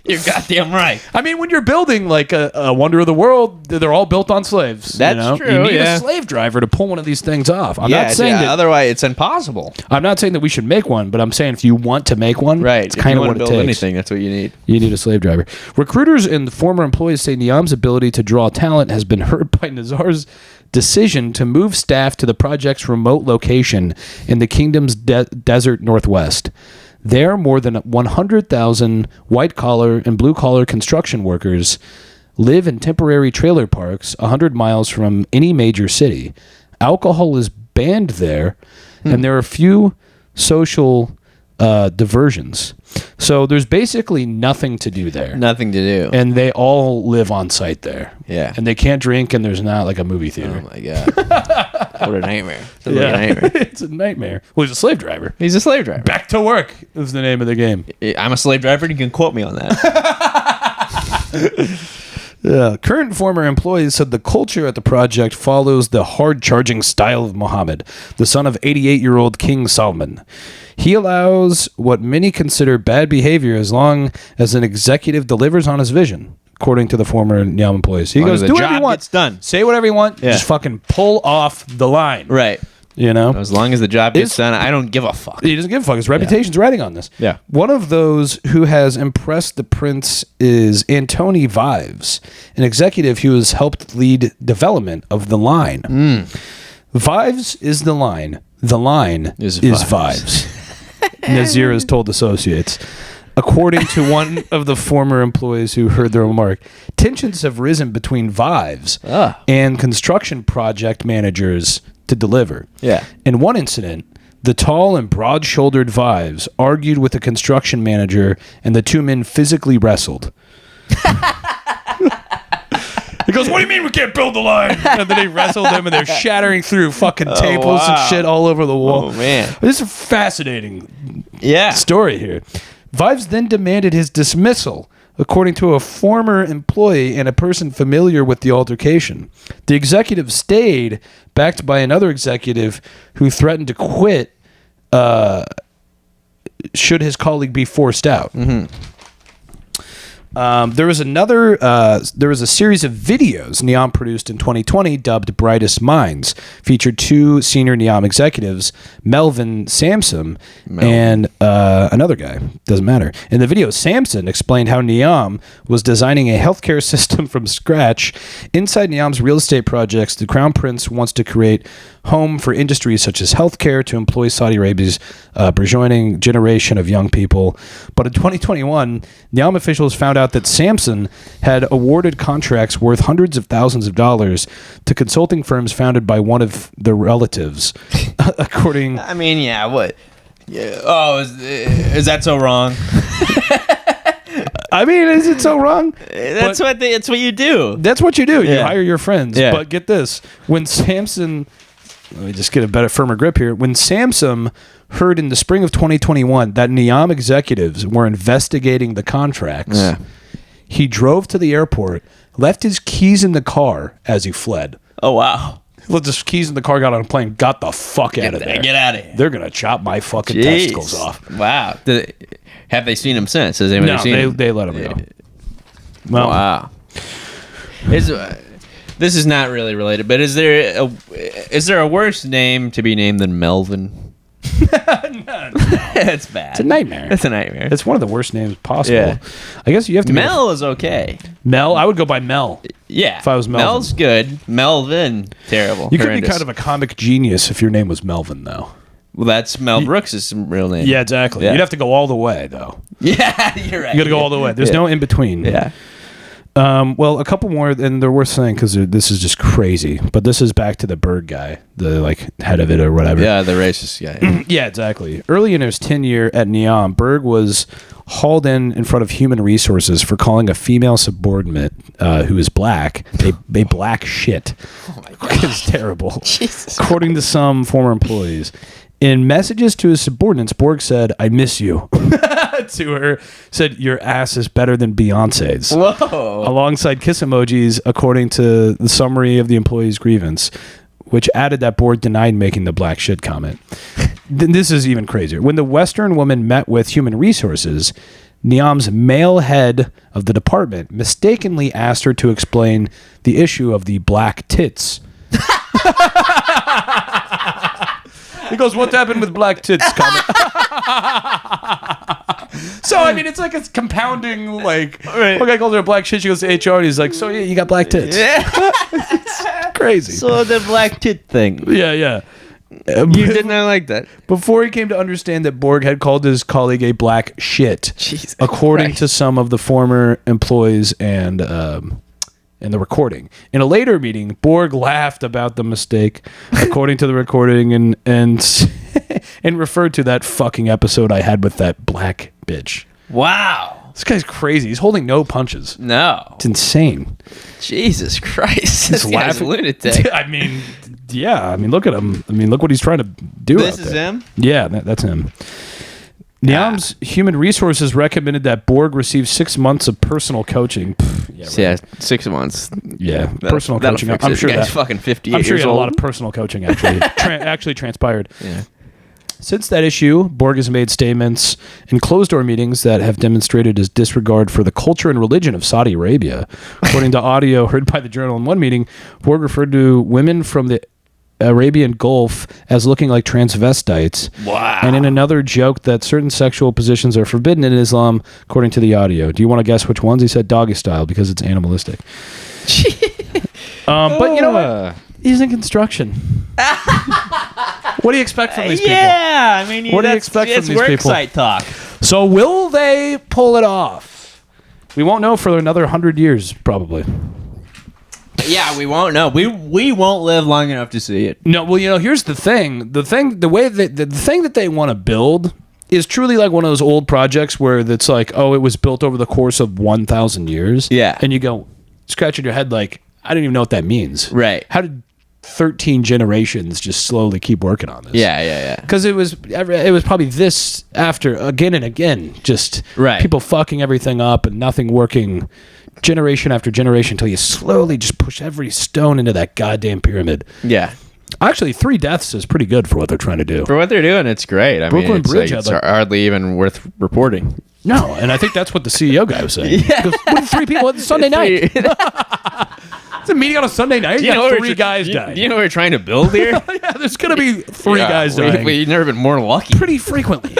You're goddamn right. I mean, when you're building like a Wonder of the World, they're all built on slaves. That's true. You need a slave driver to pull one of these things off. I'm not saying that otherwise it's impossible. I'm not saying that we should make one, but I'm saying if you want to make one, it's kind of what it takes. Anything, that's what you need. You need a slave driver. Recruiters and former employees say Neom's ability to draw talent has been hurt by Nazar's decision to move staff to the project's remote location in the kingdom's desert northwest. There, more than 100,000 white-collar and blue-collar construction workers live in temporary trailer parks 100 miles from any major city. Alcohol is banned there, and there are few social diversions. So there's basically nothing to do there. Nothing to do. And they all live on site there. Yeah. And they can't drink, and there's not like a movie theater. Oh, my God. What a nightmare. It's a nightmare. Well, he's a slave driver. He's a slave driver. Back to work is the name of the game. I'm a slave driver, and you can quote me on that. Current and former employees said the culture at the project follows the hard-charging style of Mohammed, the son of 88-year-old King Salman. He allows what many consider bad behavior as long as an executive delivers on his vision, according to the former Neom employees. He goes, do whatever you want. Gets done. Say whatever you want. Just fucking pull off the line. Right. You know? As long as the job gets done, I don't give a fuck. He doesn't give a fuck. His reputation's riding on this. Yeah. One of those who has impressed the prince is Antony Vives, an executive who has helped lead development of the line. Vives is the line. The line is Vives. Nazir has told associates. According to one of the former employees who heard the remark, tensions have risen between Vives and construction project managers to deliver. Yeah. In one incident, the tall and broad-shouldered Vives argued with the construction manager, and the two men physically wrestled. He goes, what do you mean we can't build the line? And then they wrestled him, and they're shattering through fucking tables and shit all over the wall. Oh, man. This is a fascinating Yeah. story here. Vives then demanded his dismissal, according to a former employee and a person familiar with the altercation. The executive stayed, backed by another executive who threatened to quit should his colleague be forced out. Mm-hmm. There was a series of videos Neom produced in 2020 dubbed Brightest Minds, featured two senior Neom executives, Melvin Sampson and another guy, doesn't matter. In the video, Sampson explained how Neom was designing a healthcare system from scratch. Inside Neom's real estate projects, the Crown Prince wants to create home for industries such as healthcare to employ Saudi Arabia's burgeoning generation of young people. But in 2021, Neom officials found out that Sampson had awarded contracts worth hundreds of thousands of dollars to consulting firms founded by one of the relatives. According... I mean, yeah, what? Yeah. Oh, is that so wrong? I mean, is it so wrong? That's what you do. That's what you do. You Yeah. hire your friends. Yeah. But get this. When Sampson... Let me just get a firmer grip here. When Sampson heard in the spring of 2021 that Neom executives were investigating the contracts, he drove to the airport, left his keys in the car as he fled. Oh, wow. Left his keys in the car, got on a plane, got the fuck out of there. Get out of here. They're going to chop my fucking Jeez. testicles off. Wow. Have they seen him since? Has anybody seen him? They let him go. Well, Wow. This is not really related, but is there a worse name to be named than Melvin? That's bad. it's a nightmare. That's a nightmare. It's one of the worst names possible. Yeah. I guess you have to Mel is okay. Mel? I would go by Mel. Yeah. If I was Melvin. Mel's good. Melvin, terrible. You could be Horrendous. kind of a comic genius if your name was Melvin, though. Well, that's Mel Brooks' real name. Yeah, exactly. Yeah. You'd have to go all the way, though. Yeah, you're right. You got to go all the way. There's no in between. Yeah. Well, a couple more, and they're worth saying because this is just crazy. But this is back to the Berg guy, the head of it or whatever. Yeah, the racist guy. Yeah, exactly. Early in his tenure at Neom, Berg was hauled in front of human resources for calling a female subordinate who is black a black shit. Oh my god, It's terrible. Jesus. According to some former employees. In messages to his subordinates, Borg said, "I miss you." To her, said, "Your ass is better than Beyonce's." Whoa. Alongside kiss emojis, according to the summary of the employee's grievance, which added that Borg denied making the black shit comment. This is even crazier. When the Western woman met with human resources, Neom's male head of the department mistakenly asked her to explain the issue of the black tits. He goes, "What happened with black tits?" Comment. So, I mean, it's like it's compounding, like, Right. one guy calls her a black shit, she goes to HR, and he's like, "So, yeah, you got black tits." Yeah. It's crazy. So the black tit thing. Yeah. You did not like that. Before he came to understand that Borg had called his colleague a black shit, Jesus according Christ. to some of the former employees and the recording. In a later meeting, Borg laughed about the mistake, according to the recording, and and referred to that fucking episode I had with that black bitch. Wow. This guy's crazy. He's holding no punches. No. It's insane. Jesus Christ. This guy's a lunatic. I mean, yeah. I mean, look at him. I mean, look what he's trying to do. This out is there. him? Yeah, that's him. Neom's human resources recommended that Borg receive 6 months of personal coaching. Yeah, 6 months. Yeah, personal That'll coaching. fix I'm it. sure The guy's that. fucking 58 I'm sure he years had a old. lot of personal coaching actually actually transpired. Yeah. Since that issue, Borg has made statements in closed-door meetings that have demonstrated his disregard for the culture and religion of Saudi Arabia. According to audio heard by the Journal in one meeting, Borg referred to women from the Arabian Gulf as looking like transvestites. Wow. And in another joke that certain sexual positions are forbidden in Islam, according to the audio. Do you want to guess which ones? He said doggy style because it's animalistic. But you know what? He's in construction. What do you expect from these people? Yeah, I mean, What do you expect from these work people? site talk. So will they pull it off? We won't know for another 100 years, probably. Yeah, we won't know. We won't live long enough to see it. No, well, you know, here's the thing. The thing that they want to build is truly like one of those old projects where it's like, oh, it was built over the course of 1,000 years. Yeah. And you go scratching your head like, I don't even know what that means. Right. How did 13 generations just slowly keep working on this? Yeah. Because it was probably this after again and again, just people fucking everything up and nothing working generation after generation until you slowly just push every stone into that goddamn pyramid. Yeah. Actually, 3 deaths is pretty good for what they're trying to do. For what they're doing, it's great. I Brooklyn mean, Bridge it's hardly even worth reporting. No, and I think that's what the CEO guy was saying. Yeah. What, 3 people at Sunday night? It's a meeting on a Sunday night. You got 3 guys died. Do you know what we're trying to build here? Yeah, there's going to be 3 guys dying. We've never been more lucky. Pretty frequently.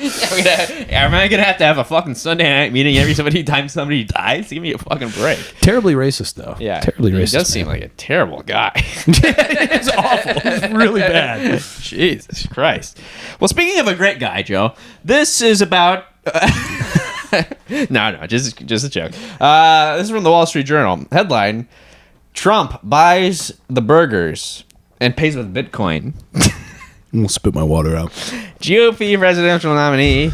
Am I gonna have to have a fucking Sunday night meeting every time somebody dies? Give me a fucking break. Terribly racist, though. Yeah, terribly racist. He does seem like a terrible guy. It's awful. It's really bad. Jesus Christ. Well, speaking of a great guy, Joe, this is about. No, just a joke. This is from the Wall Street Journal. Headline: Trump buys the burgers and pays with Bitcoin. I'm gonna spit my water out. GOP presidential nominee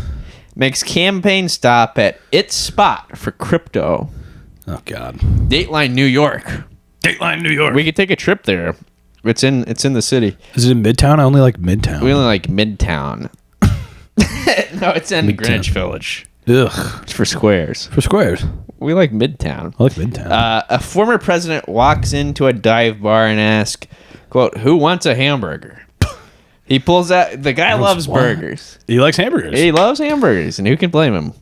makes campaign stop at its spot for crypto. Oh God. Dateline, New York. Dateline, New York. We could take a trip there. It's in the city. Is it in Midtown? I only like Midtown. We only like Midtown. No, it's in Midtown. Greenwich Village. Ugh. It's for squares. For squares. We like Midtown. I like Midtown. A former president walks into a dive bar and asks, quote, "Who wants a hamburger?" He pulls out. The guy loves burgers. He likes hamburgers. He loves hamburgers, and who can blame him?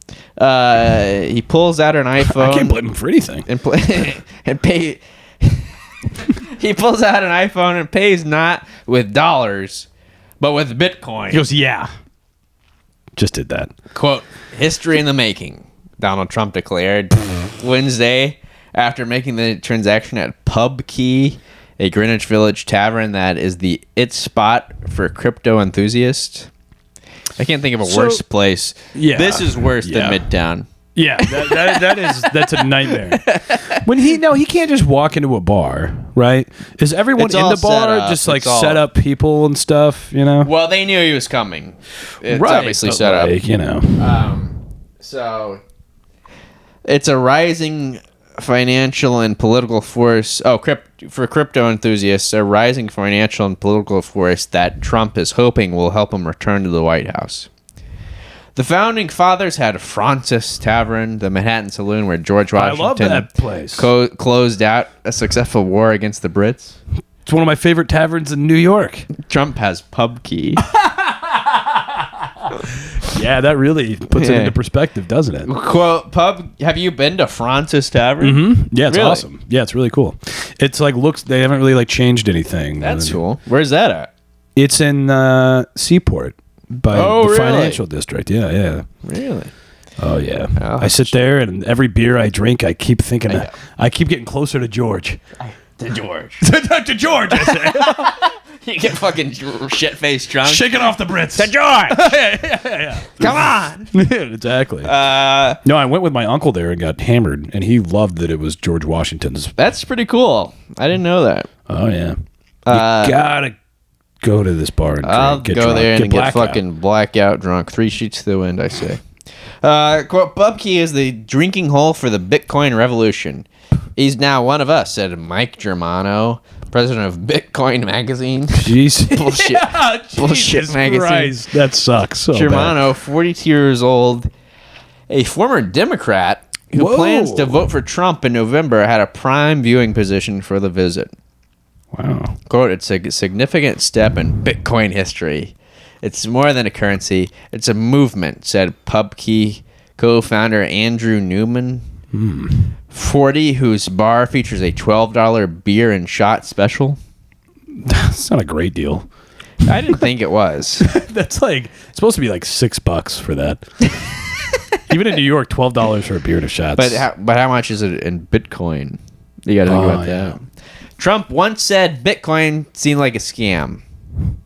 He pulls out an iPhone. I can't blame him for anything. And pay. He pulls out an iPhone and pays not with dollars, but with Bitcoin. He goes, "Yeah." Just did that. Quote: "History in the making," Donald Trump declared Wednesday after making the transaction at Pub Key, a Greenwich Village tavern that is the spot for crypto enthusiasts. I can't think of a worse place. Yeah, this is worse than Midtown. Yeah, that's a nightmare. He can't just walk into a bar, right? Is everyone in the bar just like set up people and stuff? You know. Well, they knew he was coming. It's right, obviously set up. You know. So it's a rising financial and political force. For crypto enthusiasts, a rising financial and political force that Trump is hoping will help him return to the White House. The founding fathers had Francis Tavern, the Manhattan Saloon where George Washington I love that place. Closed out a successful war against the Brits. It's one of my favorite taverns in New York. Trump has Pub Key. Yeah, that really puts it into perspective, doesn't it? Quote, have you been to Francis Tavern? Mm-hmm. Yeah, it's really? Awesome. Yeah, it's really cool. It's like they haven't really like changed anything. That's cool. Where's that at? It's in Seaport by the financial district. Yeah. Really? Oh yeah. I sit there and every beer I drink, I keep thinking, I keep getting closer to George. To George. to George, I say. You get fucking shit-faced drunk. Shaking off the Brits. To George! yeah. Come on! Exactly. No, I went with my uncle there and got hammered, and he loved that it was George Washington's. That's pretty cool. I didn't know that. Oh, yeah. You gotta go to this bar and I'll get go drunk. there and get blackout. fucking blackout drunk. 3 sheets to the wind, I say. Quote, Pub Key is the drinking hole for the Bitcoin revolution. He's now one of us, said Mike Germano, president of Bitcoin Magazine. Jeez. Bullshit. Yeah, Bullshit magazine. Christ. That sucks. So Germano, 42 years old, a former Democrat who plans to vote for Trump in November, had a prime viewing position for the visit. Wow. Quote, "It's a significant step in Bitcoin history. It's more than a currency. It's a movement," said Pub Key co-founder Andrew Newman. 40, whose bar features a $12 beer and shot special. That's not a great deal. I didn't think it was. That's like, it's supposed to be like $6 for that. Even in New York, $12 for a beer and a shot. But how much is it in Bitcoin? You got to think about that. Trump once said Bitcoin seemed like a scam,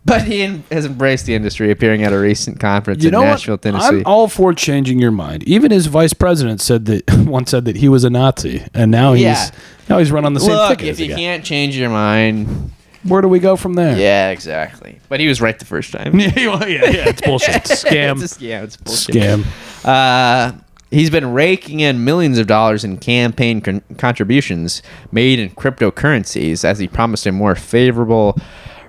but he has embraced the industry, appearing at a recent conference in Nashville, Tennessee. I'm all for changing your mind. Even his vice president once said that he was a Nazi, and now he's run on the same ticket. Look, if you can't change your mind, where do we go from there? Yeah, exactly. But he was right the first time. yeah, it's bullshit. It's a scam. It's a scam. It's bullshit. Scam. He's been raking in millions of dollars in campaign contributions made in cryptocurrencies as he promised a more favorable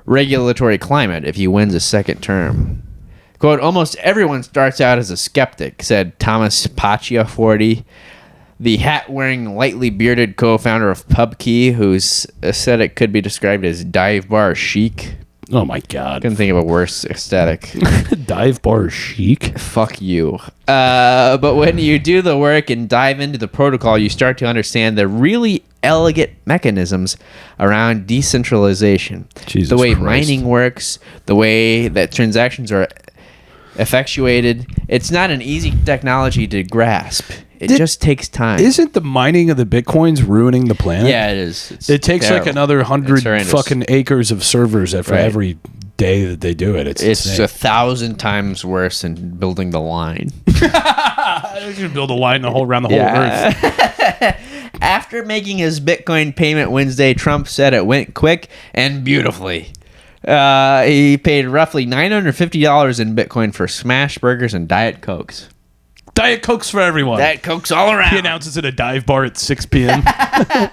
regulatory climate if he wins a second term. Quote, almost everyone starts out as a skeptic, said Thomas Paccia, 40, the hat-wearing, lightly bearded co-founder of PubKey, whose aesthetic could be described as dive bar chic. Oh my God. Couldn't think of a worse aesthetic. Dive bar chic? Fuck you. But when you do the work and dive into the protocol, you start to understand the really elegant mechanisms around decentralization. Jesus the way Christ. mining works, the way that transactions are effectuated. It's not an easy technology to grasp. It just takes time. Isn't the mining of the Bitcoins ruining the planet? Yeah, it is. It takes terrible. like another 100 horrendous. fucking acres of servers for Right. every day that they do it. It's insane. 1,000 times worse than building the line. You can build a line around the whole Earth. After making his Bitcoin payment Wednesday, Trump said it went quick and beautifully. He paid roughly $950 in Bitcoin for smash burgers and Diet Cokes. Diet Cokes for everyone. Diet Cokes all around. He announces at a dive bar at 6 p.m. Quote,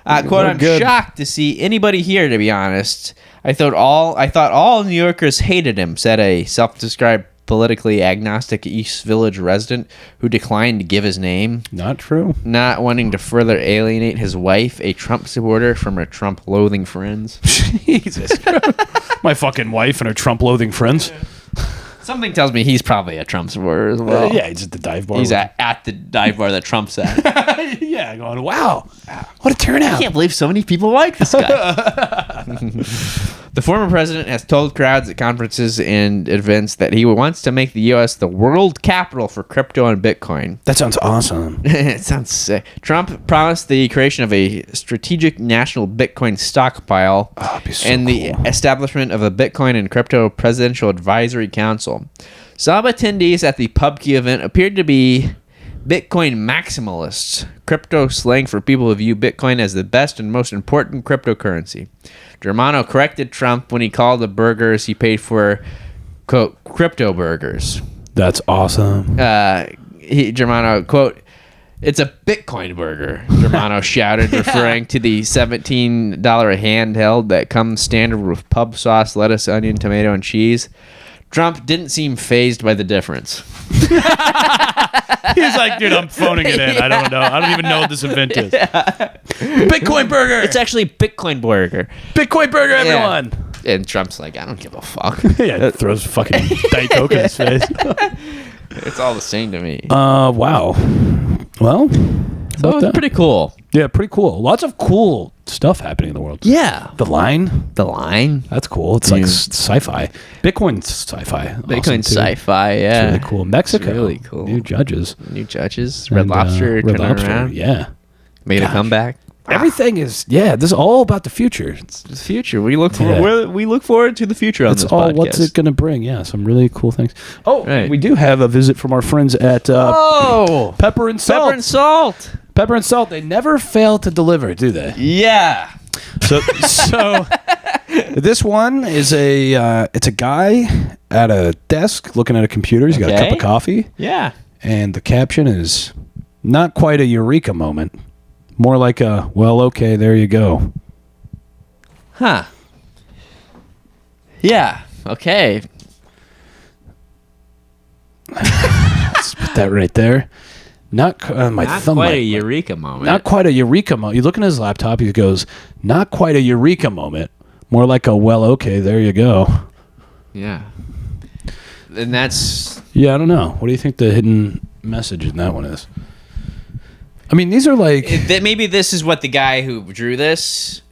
I'm good. shocked to see anybody here, to be honest. I thought all New Yorkers hated him, said a self-described politically agnostic East Village resident who declined to give his name, Not true. not wanting to further alienate his wife, a Trump supporter, from her Trump-loathing friends. Jesus. My fucking wife and her Trump-loathing friends. Something tells me he's probably a Trump supporter as well. Yeah, he's at the dive bar. He's at the dive bar that Trump's at. Yeah, going, wow, what a turnout. I can't believe so many people like this guy. The former president has told crowds at conferences and events that he wants to make the U.S. the world capital for crypto and Bitcoin. That sounds awesome. It sounds sick. Trump promised the creation of a strategic national Bitcoin stockpile that'd be so and the cool. establishment of a Bitcoin and Crypto Presidential Advisory Council. Some attendees at the PubKey event appeared to be Bitcoin maximalists, crypto slang for people who view Bitcoin as the best and most important cryptocurrency. Germano corrected Trump when he called the burgers he paid for, quote, crypto burgers. That's awesome. Germano, quote, it's a Bitcoin burger, Germano shouted, referring to the $17 handheld that comes standard with pub sauce, lettuce, onion, tomato, and cheese. Trump didn't seem fazed by the difference. He's like, dude, I'm phoning it in. I don't know. I don't even know what this event is. Bitcoin burger. It's actually Bitcoin burger. Bitcoin burger, everyone. And Trump's like, I don't give a fuck. Yeah, throws fucking Diet Coke in his face. It's all the same to me. Wow. Well, So it's pretty cool. Yeah, pretty cool. Lots of cool stuff happening in the world. Yeah. The line. That's cool. It's like sci-fi. Bitcoin's sci-fi. Bitcoin's sci-fi, yeah. It's really cool. Mexico. It's really cool. New judges. Red Lobster. Red turning Lobster. around. Yeah. Made a comeback. Everything is, this is all about the future. It's the future. We look forward to the future on That's this all. podcast. What's it going to bring? Yeah, some really cool things. Oh, Right. we do have a visit from our friends at Pepper and Salt. Pepper and Salt. Pepper and Salt. They never fail to deliver, do they? Yeah. So this one is it's a guy at a desk looking at a computer. He's got a cup of coffee. Yeah. And the caption is not quite a eureka moment. More like a, well, okay, there you go. Huh. Yeah. Okay. Let's put that right there. Not quite a eureka moment. Not quite a eureka moment. You look at his laptop, he goes, not quite a eureka moment. More like a, well, okay, there you go. Yeah. And that's... Yeah, I don't know. What do you think the hidden message in that one is? I mean, these are like... Maybe this is what the guy who drew this,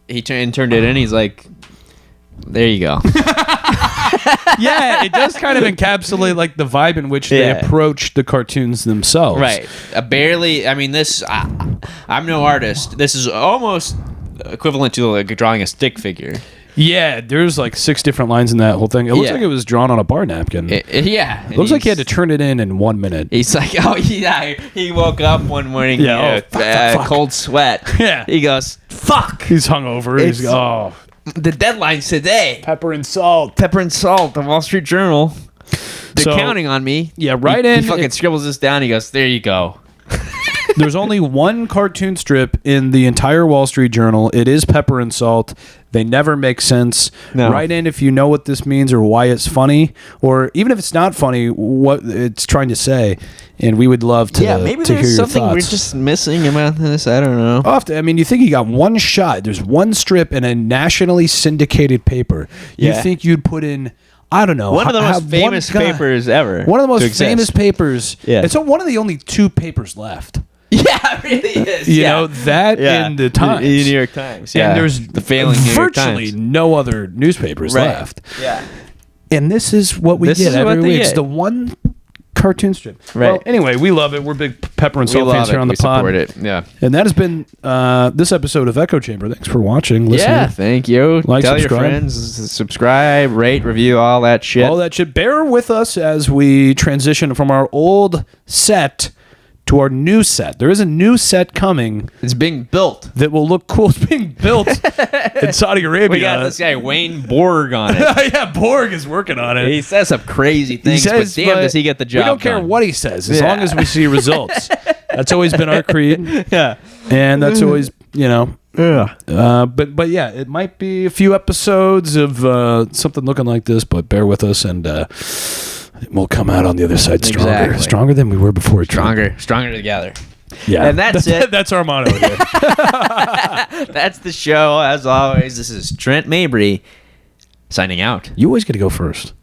he turned it in. He's like, there you go. Yeah, it does kind of encapsulate like the vibe in which they approach the cartoons themselves. Right. I'm no artist. This is almost equivalent to like drawing a stick figure. Yeah, there's like 6 different lines in that whole thing. It looks like it was drawn on a bar napkin. It looks like he had to turn it in 1 minute. He's like, oh yeah, he woke up one morning, fuck. cold sweat. Yeah. He goes, fuck. He's hungover. He's the deadline's today. Pepper and Salt. Pepper and Salt, the Wall Street Journal. They're counting on me. Yeah, right in. He fucking scribbles this down. He goes, there you go. There's only one cartoon strip in the entire Wall Street Journal. It is Pepper and Salt. They never make sense. No. Write in if you know what this means or why it's funny, or even if it's not funny, what it's trying to say. And we would love to, maybe to hear there's your something thoughts. we're just missing about this. I don't know. Often, I mean, you think you got one shot. There's one strip in a nationally syndicated paper. You Yeah. think you'd put in, I don't know, One of the most have famous one guy- papers ever. One of the to most exist. famous papers. Yeah. It's one of the only two papers left. Yeah, it really is. You know, that in the Times. In the New York Times. Yeah. And there's the failing New York virtually Times. no other newspapers left. Yeah. And this is what we This get is what every they week. It's get. the one cartoon strip. Right. Well, anyway, we love it. We're big Pepper and We Salt fans love here it. on the We pod. support it. Yeah. And that has been this episode of Echo Chamber. Thanks for watching, listening. Yeah, thank you. Like, Tell subscribe. your friends, subscribe, rate, review, all that shit. All that shit. Bear with us as we transition from our old set to our new set. There is a new set coming It's being built. that will look cool. It's being built in Saudi Arabia. We got this guy Wayne Borg on it. Yeah, Borg is working on it. He says some crazy things, says, but damn, does he get the job We don't care done. what he says, as Yeah. long as we see results. That's always been our creed, Yeah. and that's always, you know. Yeah. But yeah, it might be a few episodes of something looking like this, but bear with us, and we'll come out on the other side stronger, Exactly. stronger than we were before. Stronger together. Yeah, And that's it. That's our motto here. That's the show. As always, this is Trent Mabry signing out. You always get to go first.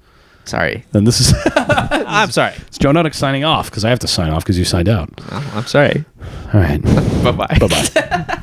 Sorry. And this is I'm sorry. it's Joe Nunnink signing off because I have to sign off because you signed out. I'm sorry. All right. Bye-bye. Bye bye.